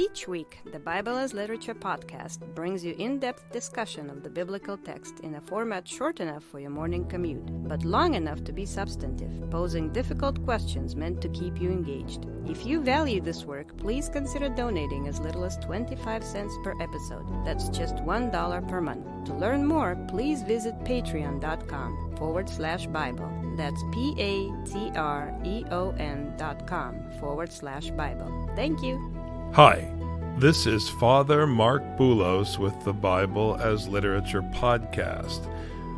Each week, the Bible as Literature podcast brings you in-depth discussion of the biblical text in a format short enough for your morning commute, but long enough to be substantive, posing difficult questions meant to keep you engaged. If you value this work, please consider donating as little as 25 cents per episode. That's just $1 per month. To learn more, please visit patreon.com/Bible. That's patreon.com/Bible. Thank you. Hi, this is Father Marc Boulos with the Bible as Literature podcast.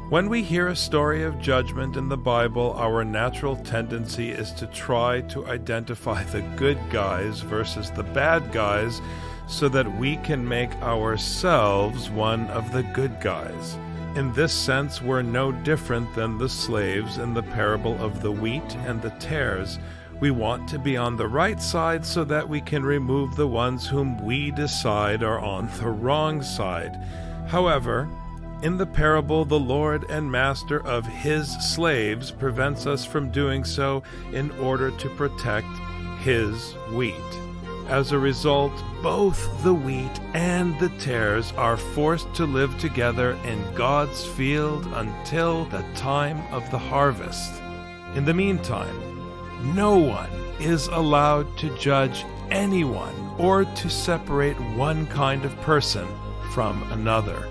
When we hear a story of judgment in the Bible, our natural tendency is to try to identify the good guys versus the bad guys so that we can make ourselves one of the good guys. In this sense, we're no different than the slaves in the parable of the wheat and the tares. We want to be on the right side so that we can remove the ones whom we decide are on the wrong side. However, in the parable, the Lord and Master of his slaves prevents us from doing so in order to protect his wheat. As a result, both the wheat and the tares are forced to live together in God's field until the time of the harvest. In the meantime, no one is allowed to judge anyone or to separate one kind of person from another.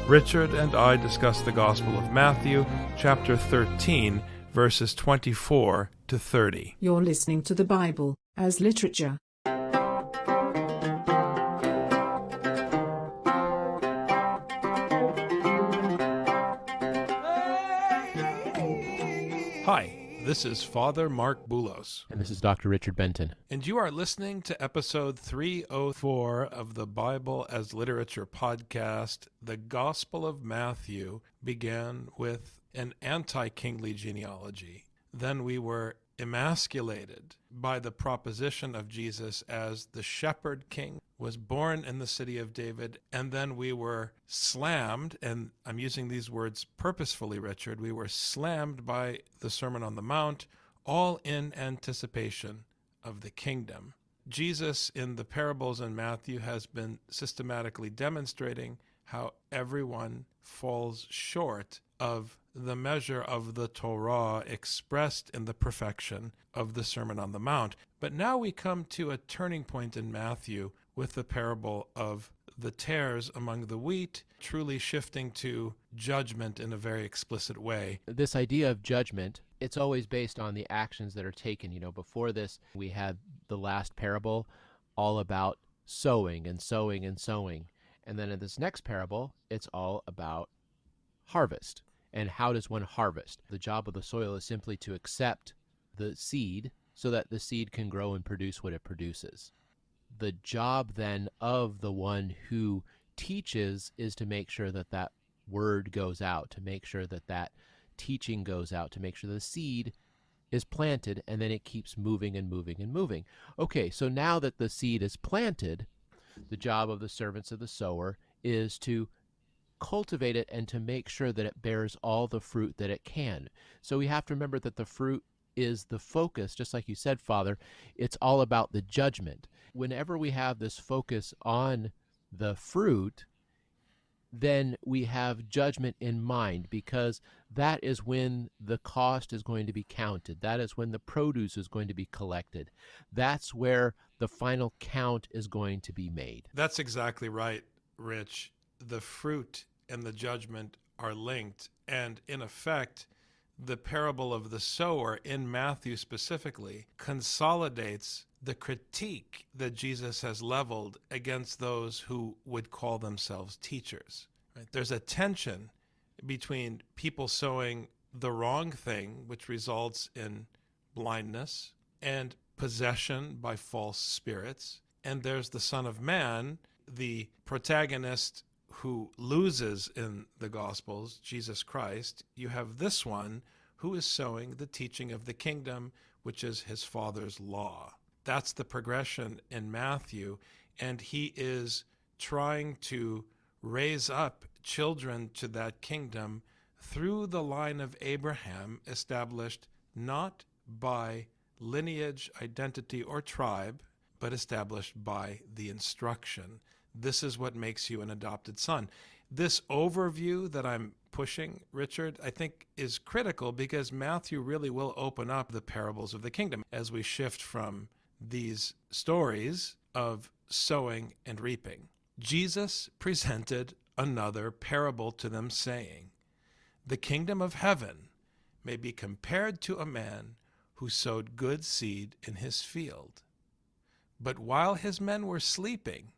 Richard and I discuss the Gospel of Matthew, chapter 13, verses 24 to 30. You're listening to the Bible as Literature. Hi. This is Father Marc Boulos. And this is Dr. Richard Benton. And you are listening to episode 304 of the Bible as Literature podcast. The Gospel of Matthew began with an anti-kingly genealogy. Then we were emasculated by the proposition of Jesus as the shepherd king, was born in the city of David, and then we were slammed, and I'm using these words purposefully, Richard, we were slammed by the Sermon on the Mount, all in anticipation of the kingdom. Jesus, in the parables in Matthew, has been systematically demonstrating how everyone falls short of the measure of the Torah expressed in the perfection of the Sermon on the Mount. But now we come to a turning point in Matthew with the parable of the tares among the wheat, truly shifting to judgment in a very explicit way. This idea of judgment, it's always based on the actions that are taken. You know, before this, we had the last parable all about sowing and sowing and sowing. And then in this next parable, it's all about harvest. And how does one harvest? The job of the soil is simply to accept the seed so that the seed can grow and produce what it produces. The job then of the one who teaches is to make sure that that word goes out, to make sure that that teaching goes out, to make sure the seed is planted, and then it keeps moving and moving and moving. Okay, so now that the seed is planted, the job of the servants of the sower is to cultivate it and to make sure that it bears all the fruit that it can. So we have to remember that the fruit is the focus, just like you said, Father. It's all about the judgment. Whenever we have this focus on the fruit, then we have judgment in mind, because that is when the cost is going to be counted. That is when the produce is going to be collected. That's where the final count is going to be made. That's exactly right, Rich. The fruit and the judgment are linked, and in effect, the parable of the sower in Matthew specifically consolidates the critique that Jesus has leveled against those who would call themselves teachers. Right? There's a tension between people sowing the wrong thing, which results in blindness and possession by false spirits, and there's the Son of Man, the protagonist who loses in the Gospels, Jesus Christ. You have this one who is sowing the teaching of the kingdom, which is his Father's law. That's the progression in Matthew, and he is trying to raise up children to that kingdom through the line of Abraham, established not by lineage, identity, or tribe, but established by the instruction. This is what makes you an adopted son. This overview that I'm pushing, Richard, I think is critical because Matthew really will open up the parables of the kingdom as we shift from these stories of sowing and reaping. Jesus presented another parable to them, saying, "The kingdom of heaven may be compared to a man who sowed good seed in his field. But while his men were sleeping,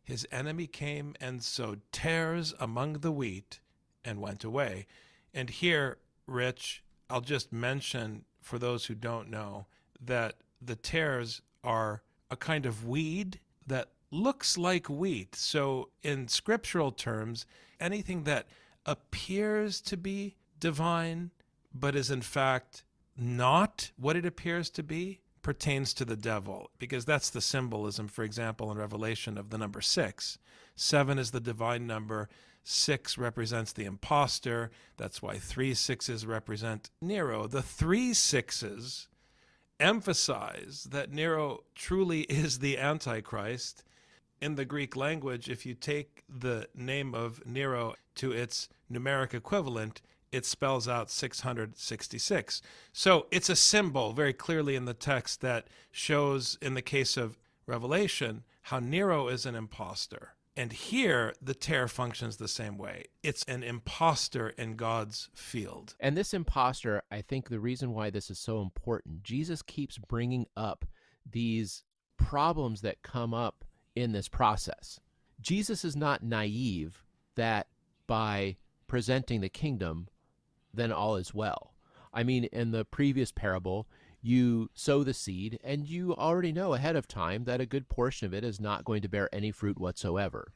his enemy came and sowed tares among the wheat and went away." And here, Rich, I'll just mention for those who don't know that the tares are a kind of weed that looks like wheat. So in scriptural terms, anything that appears to be divine but is in fact not what it appears to be pertains to the devil, because that's the symbolism, for example, in Revelation of the number 6. 7 is the divine number. 6 represents the imposter. That's why 3 6s represent Nero. The 3 6s emphasize that Nero truly is the Antichrist. In the Greek language, if you take the name of Nero to its numeric equivalent, it spells out 666. So it's a symbol very clearly in the text that shows, in the case of Revelation, how Nero is an imposter. And here, the tare functions the same way. It's an imposter in God's field. And this imposter, I think the reason why this is so important, Jesus keeps bringing up these problems that come up in this process. Jesus is not naive that by presenting the kingdom, then all is well. I mean, in the previous parable, you sow the seed, and you already know ahead of time that a good portion of it is not going to bear any fruit whatsoever.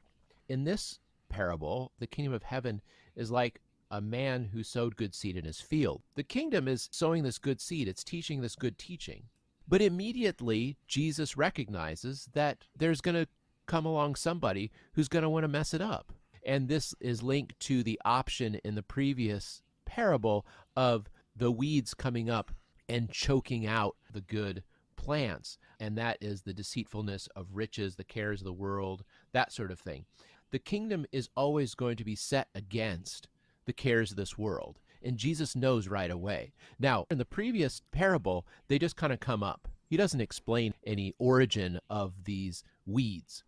In this parable, the kingdom of heaven is like a man who sowed good seed in his field. The kingdom is sowing this good seed. It's teaching this good teaching. But immediately, Jesus recognizes that there's going to come along somebody who's going to want to mess it up. And this is linked to the option in the previous parable of the weeds coming up and choking out the good plants. And that is the deceitfulness of riches, the cares of the world, that sort of thing. The kingdom is always going to be set against the cares of this world. And Jesus knows right away. Now, in the previous parable, they just kind of come up. He doesn't explain any origin of these weeds.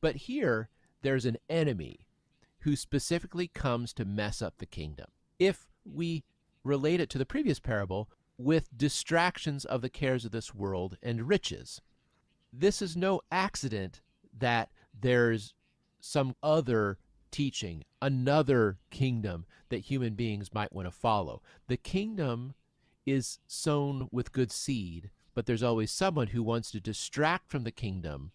But here, there's an enemy who specifically comes to mess up the kingdom. If we relate it to the previous parable with distractions of the cares of this world and riches, this is no accident that there's some other teaching, another kingdom that human beings might want to follow. The kingdom is sown with good seed, but there's always someone who wants to distract from the kingdom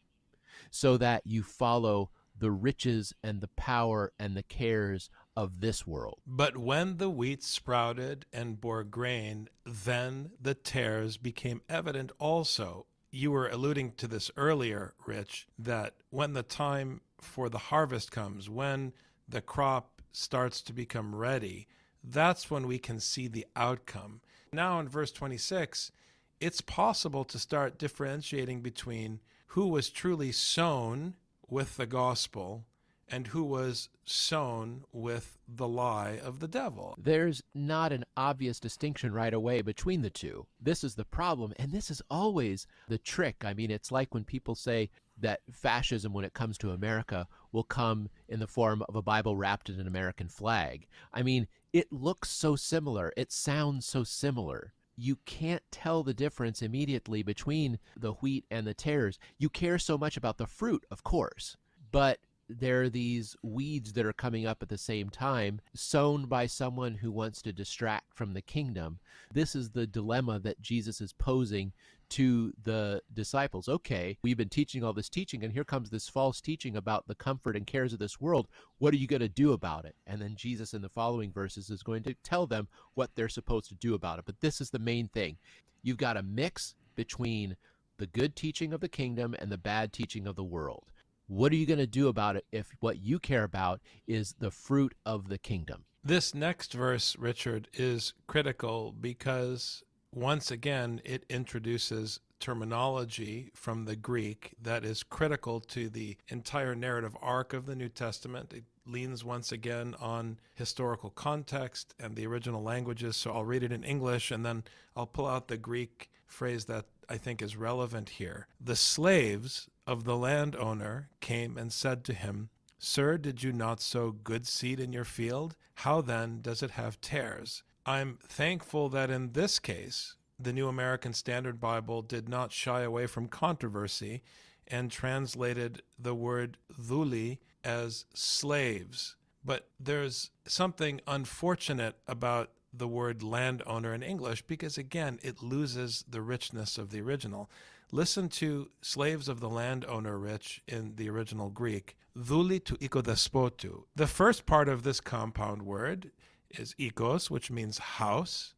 so that you follow the riches and the power and the cares of this world. But when the wheat sprouted and bore grain, then the tares became evident also. You were alluding to this earlier, Rich, that when the time for the harvest comes, when the crop starts to become ready, that's when we can see the outcome. Now in verse 26, it's possible to start differentiating between who was truly sown with the gospel and who was sown with the lie of the devil. There's not an obvious distinction right away between the two. This is the problem, and this is always the trick. I mean, it's like when people say that fascism, when it comes to America, will come in the form of a Bible wrapped in an American flag. I mean, it looks so similar. It sounds so similar. You can't tell the difference immediately between the wheat and the tares. You care so much about the fruit, of course, but there are these weeds that are coming up at the same time, sown by someone who wants to distract from the kingdom. This is the dilemma that Jesus is posing to the disciples. Okay, we've been teaching all this teaching, and here comes this false teaching about the comfort and cares of this world. What are you going to do about it? And then Jesus in the following verses is going to tell them what they're supposed to do about it. But this is the main thing. You've got a mix between the good teaching of the kingdom and the bad teaching of the world. What are you going to do about it if what you care about is the fruit of the kingdom? This next verse, Richard, is critical because once again it introduces terminology from the Greek that is critical to the entire narrative arc of the New Testament. It leans once again on historical context and the original languages. So I'll read it in English and then I'll pull out the Greek phrase that I think is relevant here. The slaves of the landowner came and said to him, "Sir, did you not sow good seed in your field? How then does it have tares?" I'm thankful that in this case, the New American Standard Bible did not shy away from controversy and translated the word thuli as slaves. But there's something unfortunate about the word landowner in English because, again, it loses the richness of the original. Listen to slaves of the landowner rich in the original Greek. Thuli to ikodespotu. The first part of this compound word is ikos, which means house.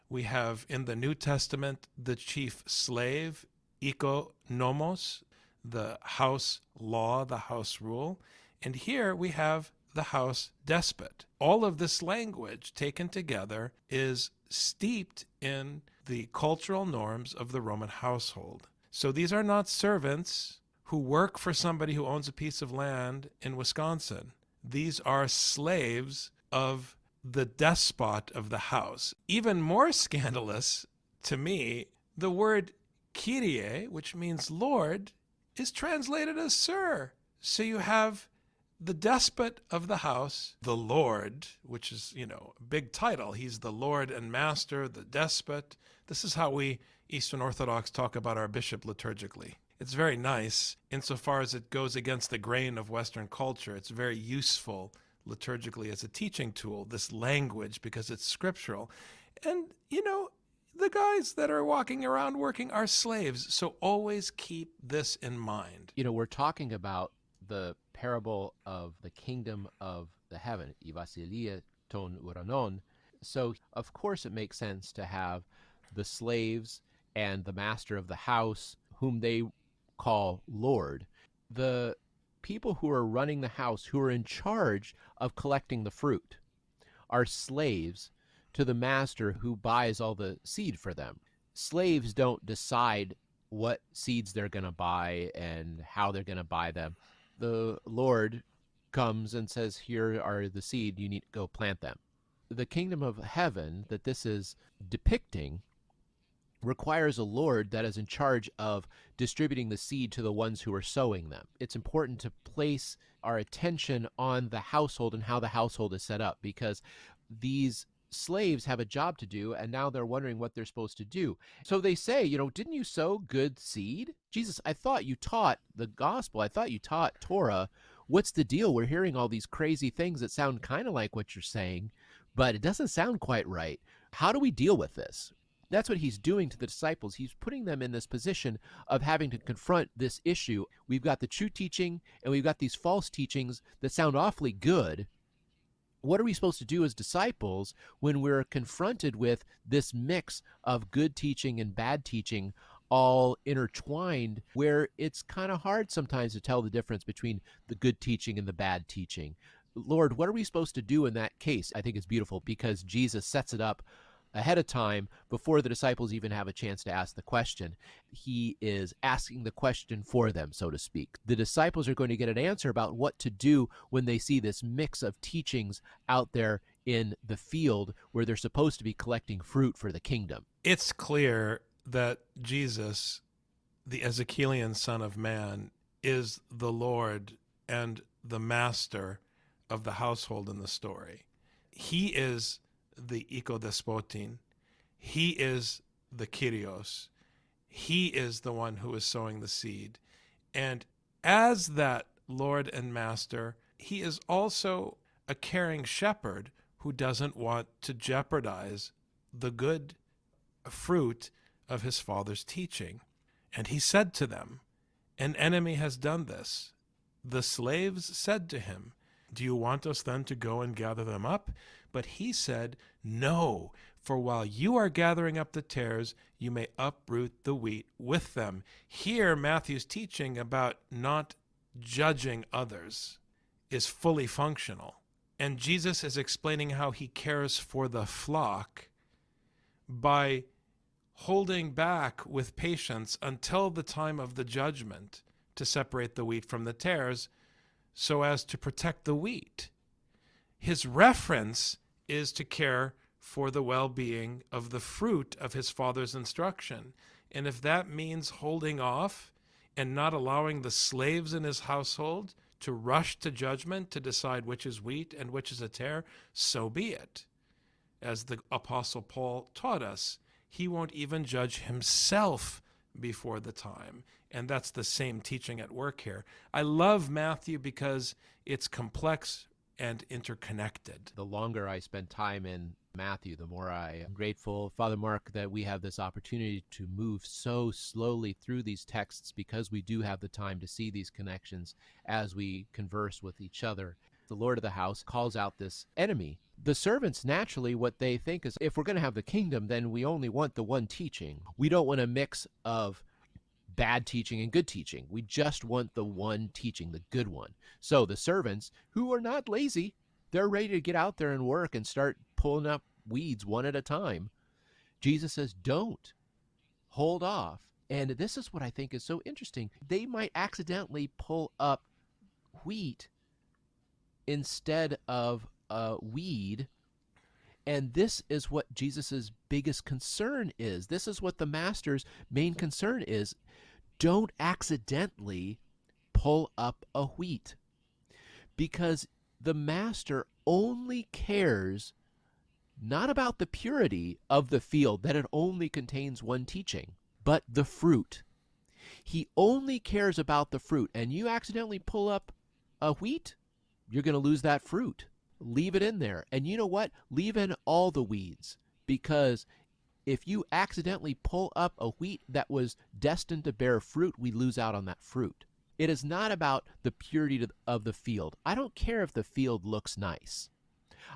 We have in the New Testament the chief slave, ikonomos, the house law, the house rule. And here we have the house despot. All of this language taken together is steeped in the cultural norms of the Roman household. So these are not servants who work for somebody who owns a piece of land in Wisconsin. These are slaves of the despot of the house. Even more scandalous to me, the word Kyrie, which means Lord, is translated as Sir. So you have the despot of the house, the Lord, which is, a big title. He's the Lord and Master, the despot. This is how we Eastern Orthodox talk about our bishop liturgically. It's very nice insofar as it goes against the grain of Western culture. It's very useful liturgically as a teaching tool, this language, because it's scriptural. And, the guys that are walking around working are slaves. So always keep this in mind. We're talking about the parable of the kingdom of the heaven, I Vasilia ton uranon. So, of course, it makes sense to have the slaves and the master of the house, whom they call Lord. The people who are running the house, who are in charge of collecting the fruit, are slaves to the master who buys all the seed for them. Slaves don't decide what seeds they're going to buy and how they're going to buy them. The Lord comes and says, here are the seed, you need to go plant them. The kingdom of heaven that this is depicting requires a Lord that is in charge of distributing the seed to the ones who are sowing them. It's important to place our attention on the household and how the household is set up, because these slaves have a job to do, and now they're wondering what they're supposed to do. So they say, didn't you sow good seed? Jesus, I thought you taught the gospel. I thought you taught Torah. What's the deal? We're hearing all these crazy things that sound kind of like what you're saying, but it doesn't sound quite right. How do we deal with this? That's what he's doing to the disciples. He's putting them in this position of having to confront this issue. We've got the true teaching, and we've got these false teachings that sound awfully good. What are we supposed to do as disciples when we're confronted with this mix of good teaching and bad teaching all intertwined, where it's kind of hard sometimes to tell the difference between the good teaching and the bad teaching? Lord, what are we supposed to do in that case? I think it's beautiful because Jesus sets it up ahead of time before the disciples even have a chance to ask the question. He is asking the question for them, so to speak. The disciples are going to get an answer about what to do when they see this mix of teachings out there in the field where they're supposed to be collecting fruit for the kingdom. It's clear that Jesus, the Ezekielian Son of Man, is the Lord and the master of the household in the story. He is the ikodespotin. He is the Kyrios. He is the one who is sowing the seed. And as that Lord and Master, he is also a caring shepherd who doesn't want to jeopardize the good fruit of his Father's teaching. And he said to them, an enemy has done this. The slaves said to him, do you want us then to go and gather them up? But he said, no, for while you are gathering up the tares, you may uproot the wheat with them. Here, Matthew's teaching about not judging others is fully functional. And Jesus is explaining how he cares for the flock by holding back with patience until the time of the judgment to separate the wheat from the tares so as to protect the wheat. His reference is to care for the well-being of the fruit of his Father's instruction. And if that means holding off and not allowing the slaves in his household to rush to judgment to decide which is wheat and which is a tare, so be it. As the Apostle Paul taught us, he won't even judge himself before the time. And that's the same teaching at work here. I love Matthew because it's complex and interconnected. The longer I spend time in Matthew, the more I am grateful, Father Mark, that we have this opportunity to move so slowly through these texts because we do have the time to see these connections as we converse with each other. The Lord of the house calls out this enemy. The servants, naturally, what they think is, if we're going to have the kingdom, then we only want the one teaching. We don't want a mix of bad teaching and good teaching. We just want the one teaching, the good one. So the servants, who are not lazy, they're ready to get out there and work and start pulling up weeds one at a time. Jesus says, don't. Hold off. And this is what I think is so interesting. They might accidentally pull up wheat instead of a weed. And this is what Jesus's biggest concern is. This is what the master's main concern is. Don't accidentally pull up a wheat, because the master only cares not about the purity of the field, that it only contains one teaching, but the fruit. He only cares about the fruit. And you accidentally pull up a wheat, you're going to lose that fruit. Leave it in there. And you know what? Leave in all the weeds, because if you accidentally pull up a wheat that was destined to bear fruit, we lose out on that fruit. It is not about the purity of the field. I don't care if the field looks nice.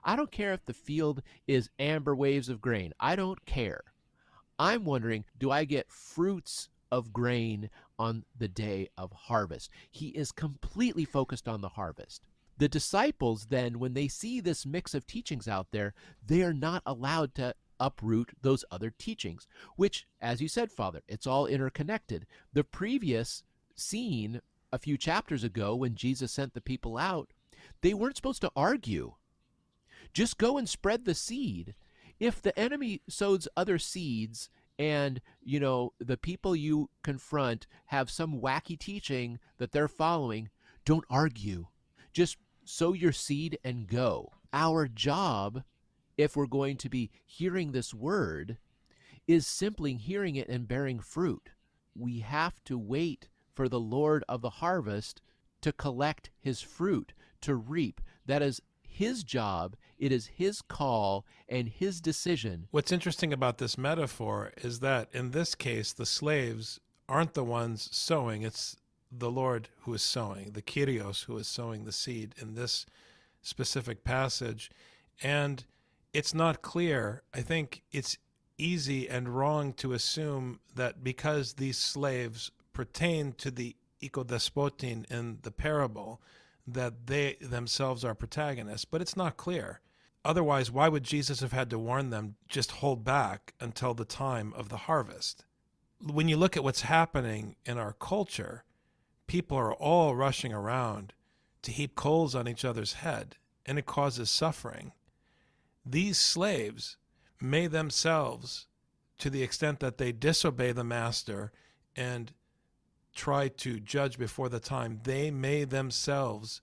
I don't care if the field is amber waves of grain. I don't care. I'm wondering, do I get fruits of grain on the day of harvest? He is completely focused on the harvest. The disciples then, when they see this mix of teachings out there, they are not allowed to uproot those other teachings, which, as you said, Father, it's all interconnected. The previous scene a few chapters ago, when Jesus sent the people out, they weren't supposed to argue. Just go and spread the seed. If the enemy sows other seeds and, the people you confront have some wacky teaching that they're following, don't argue. Just sow your seed and go. Our job, if we're going to be hearing this word, is simply hearing it and bearing fruit. We have to wait for the Lord of the harvest to collect his fruit, to reap. That is his job. It is his call and his decision. What's interesting about this metaphor is that in this case, the slaves aren't the ones sowing. It's the Lord who is sowing, the Kyrios who is sowing the seed in this specific passage. And it's not clear. I think it's easy and wrong to assume that because these slaves pertain to the ikodespotin in the parable, that they themselves are protagonists, but it's not clear. Otherwise, why would Jesus have had to warn them, just hold back until the time of the harvest? When you look at what's happening in our culture, people are all rushing around to heap coals on each other's head, and it causes suffering. These slaves may themselves, to the extent that they disobey the master and try to judge before the time, they may themselves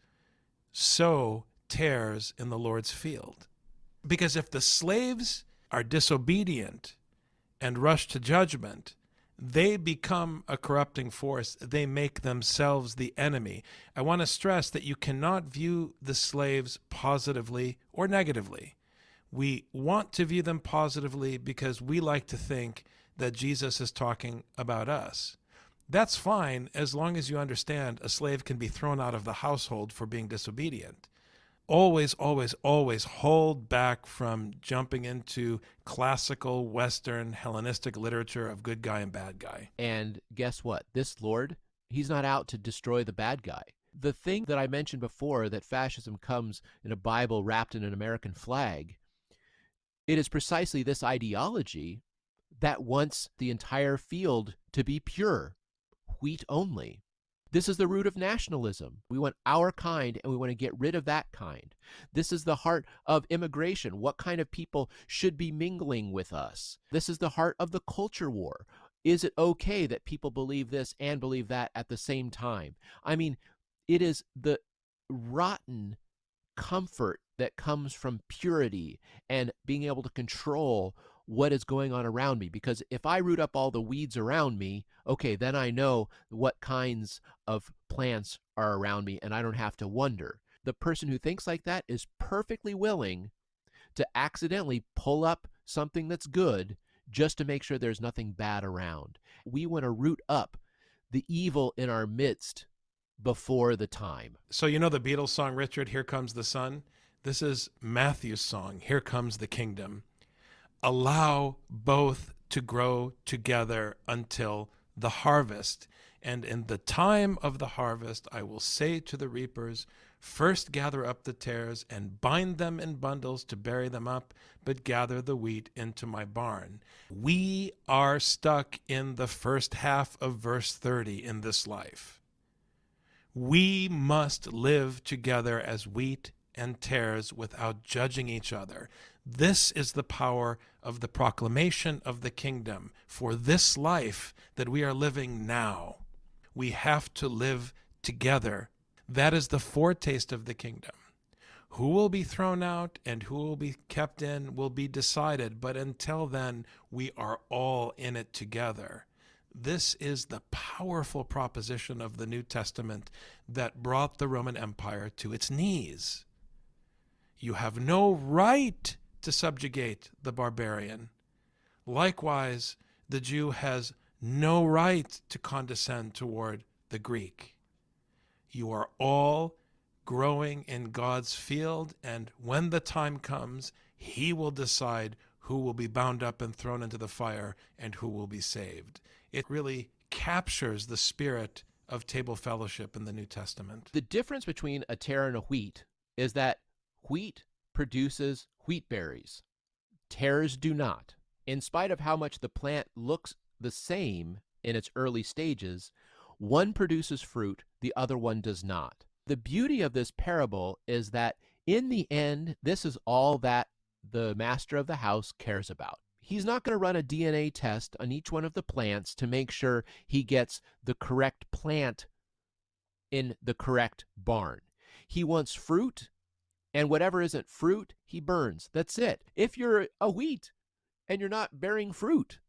sow tares in the Lord's field. Because if the slaves are disobedient and rush to judgment, they become a corrupting force. They make themselves the enemy. I want to stress that you cannot view the slaves positively or negatively. We want to view them positively because we like to think that Jesus is talking about us. That's fine as long as you understand a slave can be thrown out of the household for being disobedient. Always, always, always hold back from jumping into classical Western Hellenistic literature of good guy and bad guy. And guess what? This Lord, he's not out to destroy the bad guy. The thing that I mentioned before, that fascism comes in a Bible wrapped in an American flag, it is precisely this ideology that wants the entire field to be pure, wheat only. This is the root of nationalism. We want our kind, and we want to get rid of that kind. This is the heart of immigration. What kind of people should be mingling with us? This is the heart of the culture war. Is it okay that people believe this and believe that at the same time? I mean, it is the rotten comfort that comes from purity and being able to control what is going on around me. Because if I root up all the weeds around me, okay, then I know what kinds of plants are around me and I don't have to wonder. The person who thinks like that is perfectly willing to accidentally pull up something that's good just to make sure there's nothing bad around. We want to root up the evil in our midst before the time. So you know the Beatles song, Richard, Here Comes the Sun? This is Matthew's song, Here Comes the Kingdom. Allow both to grow together until the harvest. And in the time of the harvest, I will say to the reapers, first gather up the tares and bind them in bundles to bury them up, but gather the wheat into my barn. We are stuck in the first half of verse 30 in this life. We must live together as wheat and tares without judging each other. This is the power of the proclamation of the kingdom for this life that we are living now. We have to live together. That is the foretaste of the kingdom. Who will be thrown out and who will be kept in will be decided, but until then, we are all in it together. This is the powerful proposition of the New Testament that brought the Roman Empire to its knees. You have no right to subjugate the barbarian. Likewise, the Jew has no right to condescend toward the Greek. You are all growing in God's field, and when the time comes, he will decide who will be bound up and thrown into the fire and who will be saved. It really captures the spirit of table fellowship in the New Testament. The difference between a tare and a wheat is that wheat produces wheat berries. Tares do not. In spite of how much the plant looks the same in its early stages, one produces fruit, the other one does not. The beauty of this parable is that in the end, this is all that the master of the house cares about. He's not going to run a DNA test on each one of the plants to make sure he gets the correct plant in the correct barn. He wants fruit, and whatever isn't fruit, he burns. That's it. If you're a wheat and you're not bearing fruit,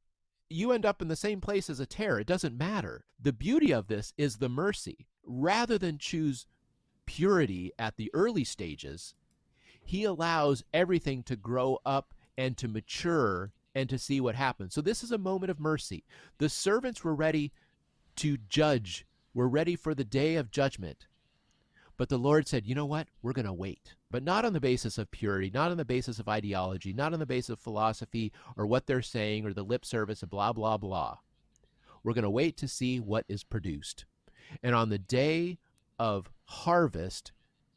you end up in the same place as a tare. It doesn't matter. The beauty of this is the mercy. Rather than choose purity at the early stages, he allows everything to grow up and to mature and to see what happens. So this is a moment of mercy. The servants were ready to judge, were ready for the day of judgment. But the Lord said, you know what? We're going to wait. But not on the basis of purity, not on the basis of ideology, not on the basis of philosophy or what they're saying or the lip service and blah, blah, blah. We're going to wait to see what is produced. And on the day of harvest,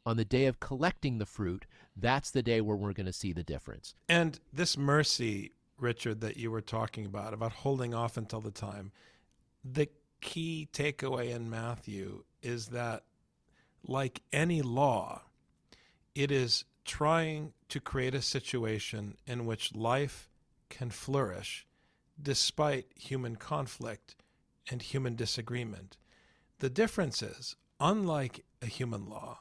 on the day of collecting the fruit, that's the day where we're going to see the difference. And this mercy, Richard, that you were talking about holding off until the time, the key takeaway in Matthew is that, like any law, it is trying to create a situation in which life can flourish despite human conflict and human disagreement. The difference is, unlike a human law,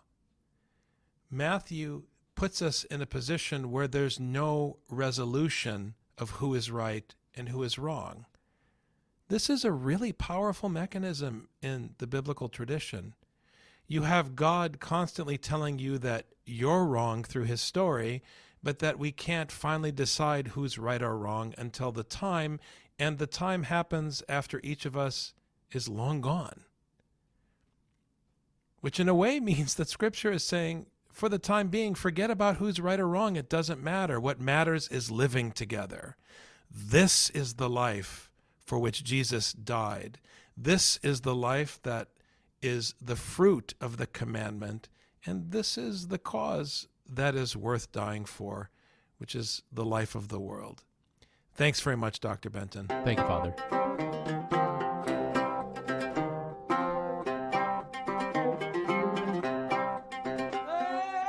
Matthew puts us in a position where there's no resolution of who is right and who is wrong. This is a really powerful mechanism in the biblical tradition. You have God constantly telling you that you're wrong through his story, but that we can't finally decide who's right or wrong until the time, and the time happens after each of us is long gone. Which in a way means that Scripture is saying, for the time being, forget about who's right or wrong. It doesn't matter. What matters is living together. This is the life for which Jesus died. This is the life that is the fruit of the commandment, and this is the cause that is worth dying for, which is the life of the world. Thanks very much, Dr. Benton. Thank you, Father.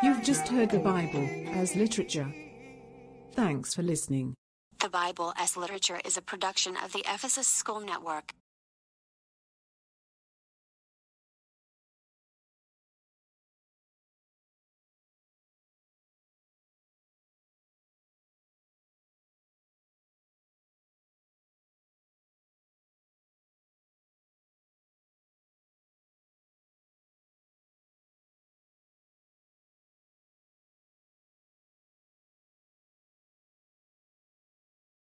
You've just heard the Bible as literature. Thanks for listening. The Bible as Literature is a production of the Ephesus School Network.